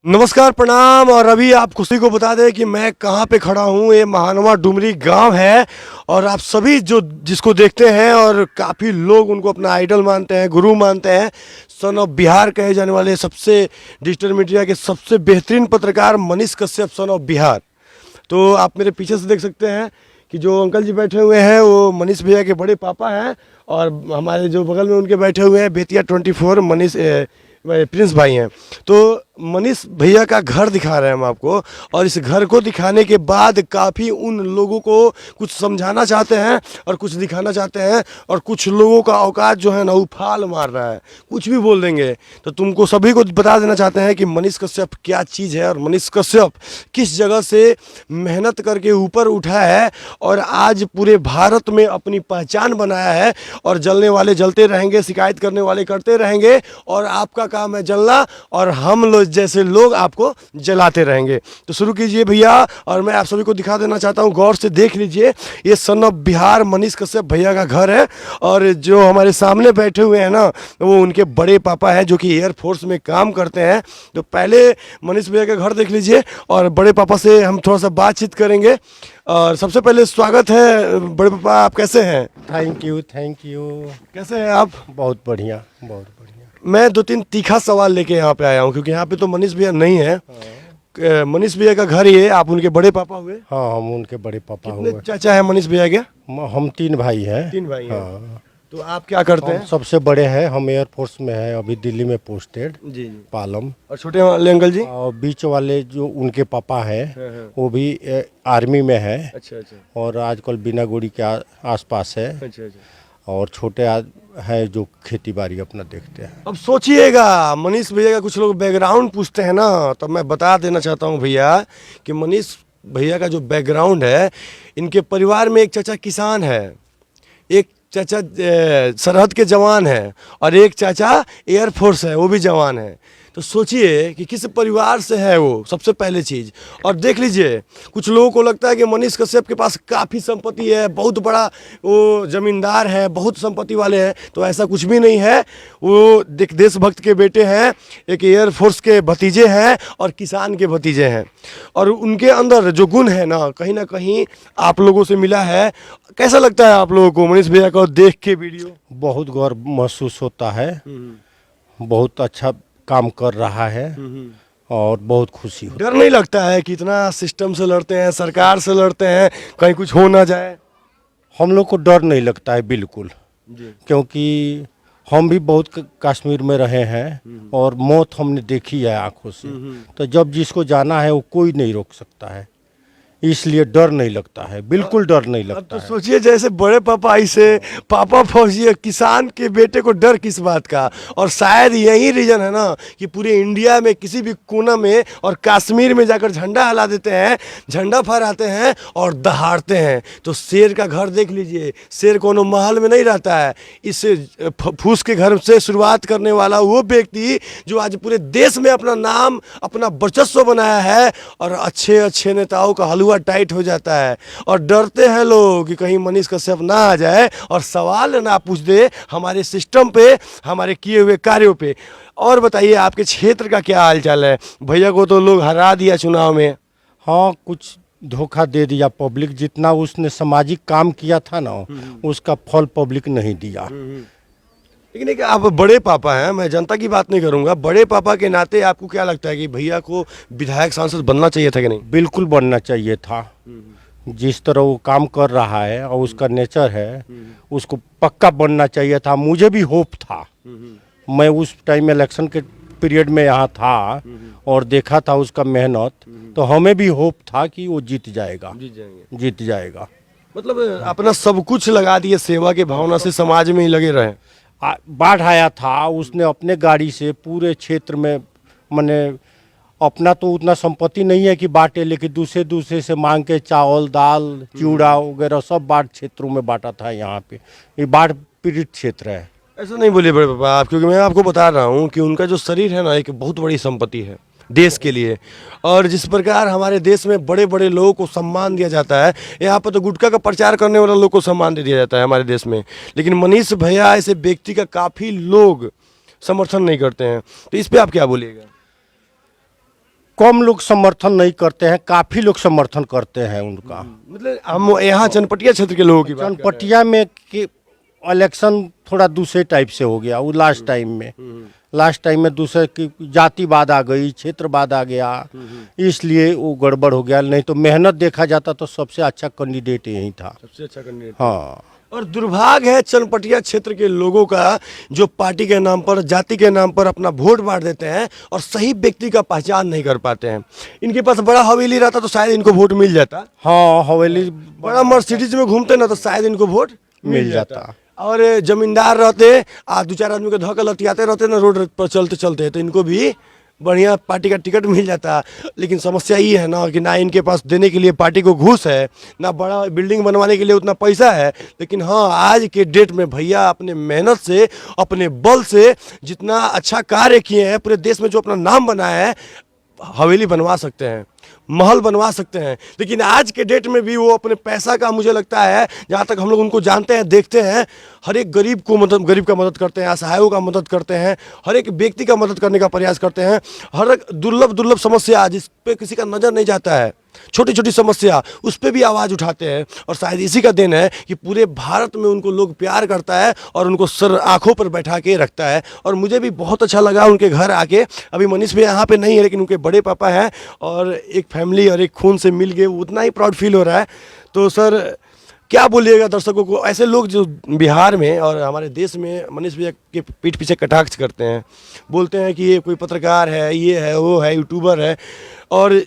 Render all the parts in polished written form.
नमस्कार प्रणाम। और अभी आप किसी को बता दें कि मैं कहाँ पे खड़ा हूँ। ये महानवा डुमरी गांव है और आप सभी जो जिसको देखते हैं और काफ़ी लोग उनको अपना आइडल मानते हैं, गुरु मानते हैं। सन ऑफ बिहार कहे जाने वाले सबसे डिजिटल मीडिया के सबसे बेहतरीन पत्रकार मनीष कश्यप, सन ऑफ बिहार। तो आप मेरे पीछे से देख सकते हैं कि जो अंकल जी बैठे हुए हैं वो मनीष भैया के बड़े पापा हैं और हमारे जो बगल में उनके बैठे हुए हैं बेतिया 24 मनीष प्रिंस भाई हैं। तो मनीष भैया का घर दिखा रहे हैं हम आपको और इस घर को दिखाने के बाद काफ़ी उन लोगों को कुछ समझाना चाहते हैं और कुछ दिखाना चाहते हैं और कुछ लोगों का औकात जो है ना उफाल मार रहा है, कुछ भी बोल देंगे। तो तुमको सभी को बता देना चाहते हैं कि मनीष कश्यप क्या चीज़ है और मनीष कश्यप किस जगह से मेहनत करके ऊपर उठा है और आज पूरे भारत में अपनी पहचान बनाया है। और जलने वाले जलते रहेंगे, शिकायत करने वाले करते रहेंगे और आपका काम है जलना और हम लोग जैसे लोग आपको जलाते रहेंगे। तो शुरू कीजिए भैया। और मैं आप सभी को दिखा देना चाहता हूं, गौर से देख लीजिए, ये सन ऑफ बिहार मनीष कश्यप भैया का घर है। और जो हमारे सामने बैठे हुए हैं ना वो उनके बड़े पापा हैं जो कि एयरफोर्स में काम करते हैं। तो पहले मनीष भैया का घर देख लीजिए और बड़े पापा से हम थोड़ा सा बातचीत करेंगे। और सबसे पहले स्वागत है बड़े पापा, आप कैसे हैं? Thank you. कैसे हैं आप? बहुत बढ़िया। मैं 2-3 तीखा सवाल लेके यहाँ पे आया हूँ क्योंकि यहाँ पे तो मनीष भैया नहीं है। मनीष भैया का घर ये, आप उनके बड़े पापा हुए? हाँ, हम उनके बड़े पापा हुए। कितने चाचा है मनीष भैया के? हम 3 भाई हैं। 3 भाई हैं। हाँ। तो आप क्या करते हैं? सबसे बड़े हैं, हम एयरफोर्स में हैं, अभी दिल्ली में पोस्टेड। जी। पालम। और छोटे वाले अंकल जी? और बीच वाले जो उनके पापा हैं हाँ। वो भी आर्मी में है। अच्छा। और आजकल बिनागुड़ी के आसपास है। अच्छा। और छोटे है जो खेती बाड़ी अपना देखते हैं। अब सोचिएगा, मनीष भैया का कुछ लोग बैकग्राउंड पूछते हैं ना, तो मैं बता देना चाहता हूँ भैया कि मनीष भैया का जो बैकग्राउंड है, इनके परिवार में एक चाचा किसान है, एक चाचा सरहद के जवान है और एक चाचा एयरफोर्स है, वो भी जवान है। तो सोचिए कि किस परिवार से है वो, सबसे पहले चीज़। और देख लीजिए, कुछ लोगों को लगता है कि मनीष कश्यप के पास काफ़ी संपत्ति है, बहुत बड़ा वो ज़मींदार है, बहुत संपत्ति वाले हैं। तो ऐसा कुछ भी नहीं है। वो देशभक्त के बेटे हैं, एक एयरफोर्स के भतीजे हैं और किसान के भतीजे हैं। और उनके अंदर जो गुण है ना कहीं आप लोगों से मिला है। कैसा लगता है आप लोगों को मनीष भैया को देख के वीडियो? बहुत गौरव महसूस होता है। बहुत अच्छा काम कर रहा है और बहुत खुशी होती है। डर नहीं लगता है कि इतना सिस्टम से लड़ते हैं, सरकार से लड़ते हैं, कहीं कुछ हो ना जाए? हम लोग को डर नहीं लगता है बिल्कुल जी। क्योंकि हम भी बहुत कश्मीर में रहे हैं और मौत हमने देखी है आंखों से। तो जब जिसको जाना है वो कोई नहीं रोक सकता है, इसलिए डर नहीं लगता है, बिल्कुल डर नहीं अब लगता तो है। सोचिए, जैसे बड़े पापा ऐसे, पापा फौजी है, किसान के बेटे को डर किस बात का? और शायद यही रीजन है ना कि पूरे इंडिया में किसी भी कोना में और कश्मीर में जाकर झंडा हिला देते हैं, झंडा फहराते हैं और दहाड़ते हैं। तो शेर का घर देख लीजिए, शेर कोनो महल में नहीं रहता है। इस फूस के घर से शुरुआत करने वाला वो व्यक्ति जो आज पूरे देश में अपना नाम, अपना वर्चस्व बनाया है और अच्छे नेताओं का हलवा टाइट हो जाता है। और डरते हैं लोग कि कहीं मनीष कश्यप ना आ जाए और सवाल ना पूछ दे हमारे सिस्टम पे, हमारे किए हुए कार्यों पे। और बताइए, आपके क्षेत्र का क्या हालचाल है? भैया को तो लोग हरा दिया चुनाव में। हाँ, कुछ धोखा दे दिया पब्लिक। जितना उसने सामाजिक काम किया था ना उसका फल पब्लिक नहीं दिया। लेकिन एक आप बड़े पापा हैं, मैं जनता की बात नहीं करूंगा, बड़े पापा के नाते आपको क्या लगता है कि भैया को विधायक सांसद बनना चाहिए था कि नहीं? बिल्कुल बनना चाहिए था। जिस तरह वो काम कर रहा है और उसका नेचर है, उसको पक्का बनना चाहिए था। मुझे भी होप था, मैं उस टाइम इलेक्शन के पीरियड में यहाँ था और देखा था उसका मेहनत, तो हमें भी होप था कि वो जीत जाएगा। मतलब अपना सब कुछ लगा दिए, सेवा के भावना से समाज में ही लगे रहे। बाढ़ आया था, उसने अपने गाड़ी से पूरे क्षेत्र में, माने अपना तो उतना संपत्ति नहीं है कि बांटे, लेकिन दूसरे से मांग के चावल, दाल, चूड़ा वगैरह सब बाढ़ क्षेत्रों में बांटा था। यहाँ पे ये बाढ़ पीड़ित क्षेत्र है। ऐसा नहीं बोलिए बड़े पापा आप, क्योंकि मैं आपको बता रहा हूँ कि उनका जो शरीर है ना एक बहुत बड़ी संपत्ति है देश के लिए। और जिस प्रकार हमारे देश में बड़े बड़े लोगों को सम्मान दिया जाता है, यहाँ पर तो गुटखा का प्रचार करने वाले लोगों को सम्मान दे दिया जाता है हमारे देश में, लेकिन मनीष भैया ऐसे व्यक्ति का काफ़ी लोग समर्थन नहीं करते हैं। तो इस पर आप क्या बोलिएगा? कम लोग समर्थन नहीं करते हैं, काफी लोग समर्थन करते हैं उनका। मतलब हम यहाँ चनपटिया क्षेत्र के लोगों की बात कर रहे हैं। चनपटिया में कि इलेक्शन थोड़ा दूसरे टाइप से हो गया वो लास्ट टाइम में। लास्ट टाइम में दूसरे की जातिवाद आ गई, क्षेत्रवाद आ गया, इसलिए वो गड़बड़ हो गया। नहीं तो मेहनत देखा जाता तो सबसे अच्छा कैंडिडेट यही था। सबसे अच्छा कैंडिडेट। हाँ, और दुर्भाग्य है चनपटिया क्षेत्र के लोगों का, जो पार्टी के नाम पर, जाति के नाम पर अपना वोट बांट देते हैं और सही व्यक्ति का पहचान नहीं कर पाते हैं। इनके पास बड़ा हवेली रहता तो शायद इनको वोट मिल जाता। हाँ हवेली बड़ा मर्सिडीज में घूमते ना तो शायद इनको वोट मिल जाता। और जमींदार रहते, दो चार आदमी को धक्का लतियाते रहते ना रोड पर चलते चलते, तो इनको भी बढ़िया पार्टी का टिकट मिल जाता। लेकिन समस्या ये है ना कि ना इनके पास देने के लिए पार्टी को घूस है, ना बड़ा बिल्डिंग बनवाने के लिए उतना पैसा है। लेकिन हाँ, आज के डेट में भैया अपने मेहनत से, अपने बल से जितना अच्छा कार्य किए हैं, पूरे देश में जो अपना नाम बनाया है, हवेली बनवा सकते हैं, महल बनवा सकते हैं। लेकिन आज के डेट में भी वो अपने पैसा का, मुझे लगता है जहाँ तक हम लोग उनको जानते हैं, देखते हैं, हर एक गरीब को मदद, गरीब का मदद करते हैं, असहायों का मदद करते हैं, हर एक व्यक्ति का मदद करने का प्रयास करते हैं। हर एक दुर्लभ समस्या जिस पे किसी का नज़र नहीं जाता है, छोटी छोटी समस्या, उस पर भी आवाज़ उठाते हैं। और शायद इसी का देन है कि पूरे भारत में उनको लोग प्यार करता है और उनको सर आंखों पर बैठा के रखता है। और मुझे भी बहुत अच्छा लगा उनके घर आके। अभी मनीष भी यहाँ पे नहीं है, लेकिन उनके बड़े पापा हैं और एक फैमिली और एक खून से मिल गए, उतना ही प्राउड फील हो रहा है। तो सर क्या बोलिएगा दर्शकों को, ऐसे लोग जो बिहार में और हमारे देश में मनीष भैया के पीठ पीछे कटाक्ष करते हैं, बोलते हैं कि ये कोई पत्रकार है, ये है, वो है, यूट्यूबर है, और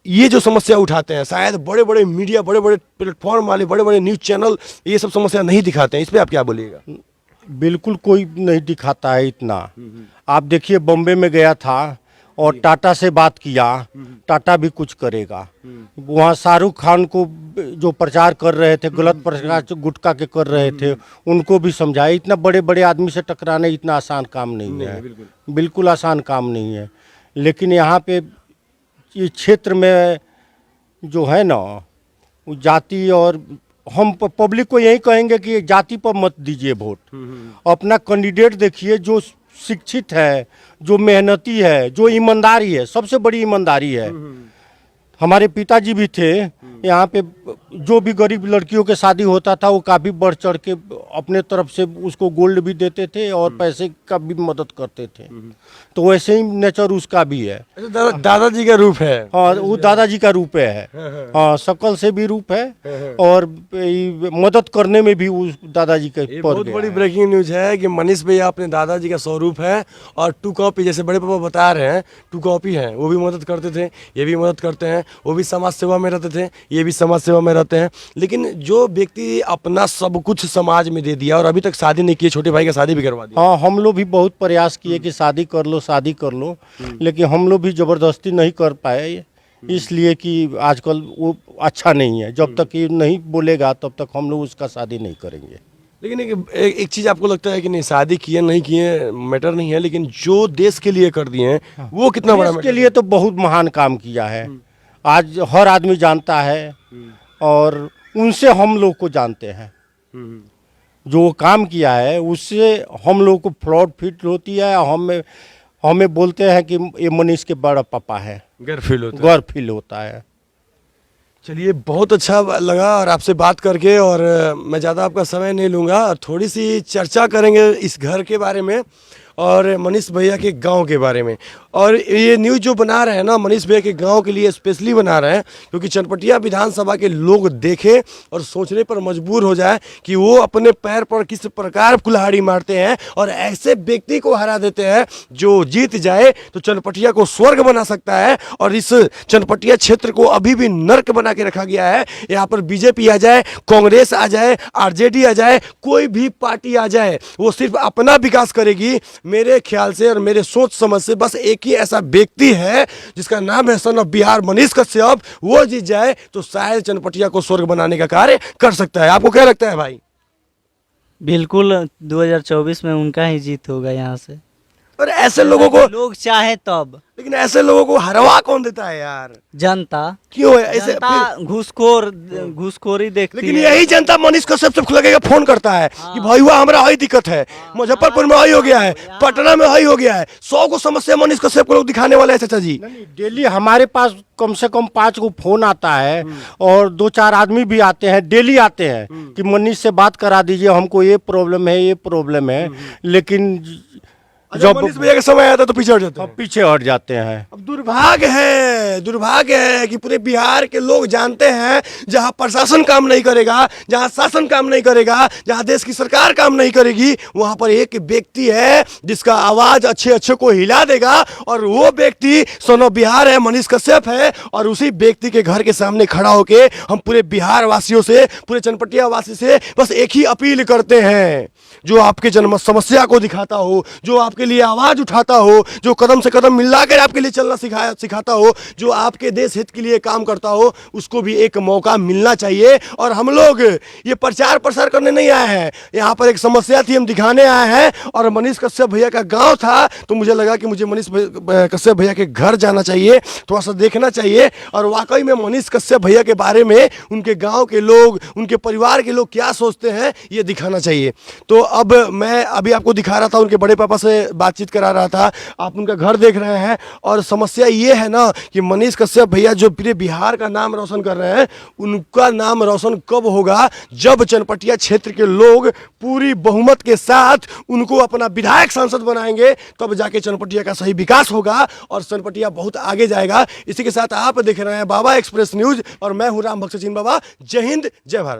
ये जो समस्या उठाते हैं, शायद बड़े बड़े मीडिया, बड़े बड़े प्लेटफॉर्म वाले, बड़े बड़े न्यूज़ चैनल ये सब समस्या नहीं दिखाते हैं। इस पर आप क्या बोलिएगा? बिल्कुल कोई नहीं दिखाता है इतना। आप देखिए, बॉम्बे में गया था और टाटा से बात किया, टाटा भी कुछ करेगा। वहाँ शाहरुख खान को जो प्रचार कर रहे थे, गलत प्रचार गुटखा के कर रहे थे, उनको भी समझाया। इतना बड़े बड़े आदमी से टकराना इतना आसान काम नहीं है, बिल्कुल आसान काम नहीं है। लेकिन यहाँ पे ये क्षेत्र में जो है ना, वो जाति, और हम पब्लिक को यही कहेंगे कि जाति पर मत दीजिए वोट। अपना कैंडिडेट देखिए जो शिक्षित है, जो मेहनती है, जो ईमानदारी है, सबसे बड़ी ईमानदारी है। हमारे पिताजी भी थे यहाँ पे, जो भी गरीब लड़कियों के शादी होता था वो काफ़ी बढ़ चढ़ के अपने तरफ से उसको गोल्ड भी देते थे और पैसे का भी मदद करते थे। तो वैसे ही नेचर उसका भी है। दादाजी का रूप है। हाँ, वो दादाजी का रूप है। हाँ, शक्ल से भी रूप है और मदद करने में भी उस दादाजी का बहुत बड़ी ब्रेकिंग न्यूज है कि मनीष भैया अपने दादाजी का स्वरूप है। और टू कॉपी, जैसे बड़े पापा बता रहे हैं, टू कॉपी है। वो भी मदद करते थे, ये भी मदद करते हैं, वो भी समाज सेवा में रहते थे, ये भी समाज सेवा में रहते हैं। लेकिन जो व्यक्ति अपना सब कुछ समाज में दे दिया और अभी तक शादी नहीं की, छोटे भाई का शादी भी करवा दिया। हाँ, हम लोग भी बहुत प्रयास किए कि शादी कर लो, शादी कर लो, लेकिन हम लोग भी जबरदस्ती नहीं कर पाए, इसलिए कि आजकल वो अच्छा नहीं है। जब तक ये नहीं बोलेगा तब तक हम लोग उसका शादी नहीं करेंगे। लेकिन एक चीज़ आपको लगता है कि नहीं, शादी किए नहीं किए मैटर नहीं है, लेकिन जो देश के लिए कर दिए हैं वो कितना बड़ा देश के लिए तो बहुत महान काम किया है। आज हर आदमी जानता है और उनसे हम लोग को जानते हैं। जो काम किया है उससे हम लोग को प्राउड फील होती है। हमें बोलते हैं कि ये मनीष के बड़ा पापा है, गर्व फील होता है। चलिए, बहुत अच्छा लगा और आपसे बात करके, और मैं ज़्यादा आपका समय नहीं लूँगा और थोड़ी सी चर्चा करेंगे इस घर के बारे में और मनीष भैया के गांव के बारे में। और ये न्यूज़ जो बना रहे हैं ना, मनीष भैया के गांव के लिए स्पेशली बना रहे हैं, क्योंकि चनपटिया विधानसभा के लोग देखें और सोचने पर मजबूर हो जाए कि वो अपने पैर पर किस प्रकार कुल्हाड़ी मारते हैं और ऐसे व्यक्ति को हरा देते हैं जो जीत जाए तो चनपटिया को स्वर्ग बना सकता है। और इस चनपटिया क्षेत्र को अभी भी नर्क बना के रखा गया है। यहाँ पर बीजेपी आ जाए, कांग्रेस आ जाए, आरजेडी आ जाए, कोई भी पार्टी आ जाए, वो सिर्फ अपना विकास करेगी। मेरे ख्याल से और मेरे सोच समझ से बस एक ही ऐसा व्यक्ति है जिसका नाम है सन ऑफ बिहार मनीष कश्यप। वो जीत जाए तो शायद चनपटिया को स्वर्ग बनाने का कार्य कर सकता है। आपको क्या लगता है भाई? बिल्कुल 2024 में उनका ही जीत होगा यहाँ से। और ऐसे लोगों को लोग चाहे तब लेकिन ऐसे लोगों को हरवा कौन देता है यार? जनता क्यों है ऐसे? जनता घूसखोरी देखती लेकिन है। यही जनता मनीष कश्यप से लगेगा फोन करता है कि भाई हुआ हमारा हई दिक्कत है, मुजफ्फरपुर में हई हो गया है, पटना में हई हो गया है, 100 को समस्या मनीष कश्यप को लोग दिखाने वाले हैं चाचा जी। नहीं, डेली हमारे पास कम से कम 5 को फोन आता है और 2-4 आदमी भी आते हैं, डेली आते हैं कि मनीष से बात करा दीजिए, हमको ये प्रॉब्लम है, ये प्रॉब्लम है। लेकिन जब मनीष भैया का समय आता है तो पीछे हट जाते हम हैं। पीछे हट जाते हैं। अब दुर्भाग्य है कि पूरे बिहार के लोग जानते हैं जहां प्रशासन काम नहीं करेगा, जहां शासन काम नहीं करेगा, जहां देश की सरकार काम नहीं करेगी, वहां पर एक व्यक्ति है जिसका आवाज अच्छे अच्छे को हिला देगा, और वो व्यक्ति सन ऑफ बिहार है, मनीष कश्यप है। और उसी व्यक्ति के घर के सामने खड़ा होके हम पूरे बिहार वासियों से, पूरे चनपटिया वासी से बस एक ही अपील करते हैं, जो आपके जन्म समस्या को दिखाता हो, जो आपके लिए आवाज उठाता हो, जो कदम से कदम मिलाकर आपके लिए चलना सिखाता हो, जो आपके देश हित के लिए काम करता हो, उसको भी एक मौका मिलना चाहिए। और हम लोग ये प्रचार प्रसार करने नहीं आए हैं, यहाँ पर एक समस्या थी, हम दिखाने आए हैं। और मनीष कश्यप भैया का गांव था तो मुझे लगा कि मुझे मनीष कश्यप भैया के घर जाना चाहिए, थोड़ा सा देखना चाहिए, और वाकई में मनीष कश्यप भैया के बारे में उनके गाँव के लोग, उनके परिवार के लोग क्या सोचते हैं, ये दिखाना चाहिए। तो अब मैं अभी आपको दिखा रहा था, उनके बड़े पापा से बातचीत करा रहा था, आप उनका घर देख रहे हैं। और समस्या ये है ना कि मनीष कश्यप भैया जो पूरे बिहार का नाम रोशन कर रहे हैं, उनका नाम रोशन कब होगा? जब चनपटिया क्षेत्र के लोग पूरी बहुमत के साथ उनको अपना विधायक सांसद बनाएंगे, तब जाके चनपटिया का सही विकास होगा और चनपटिया बहुत आगे जाएगा। इसी के साथ आप देख रहे हैं बाबा एक्सप्रेस न्यूज और मैं हूं राम भक्त सिंह बाबा। जय हिंद, जय भारत।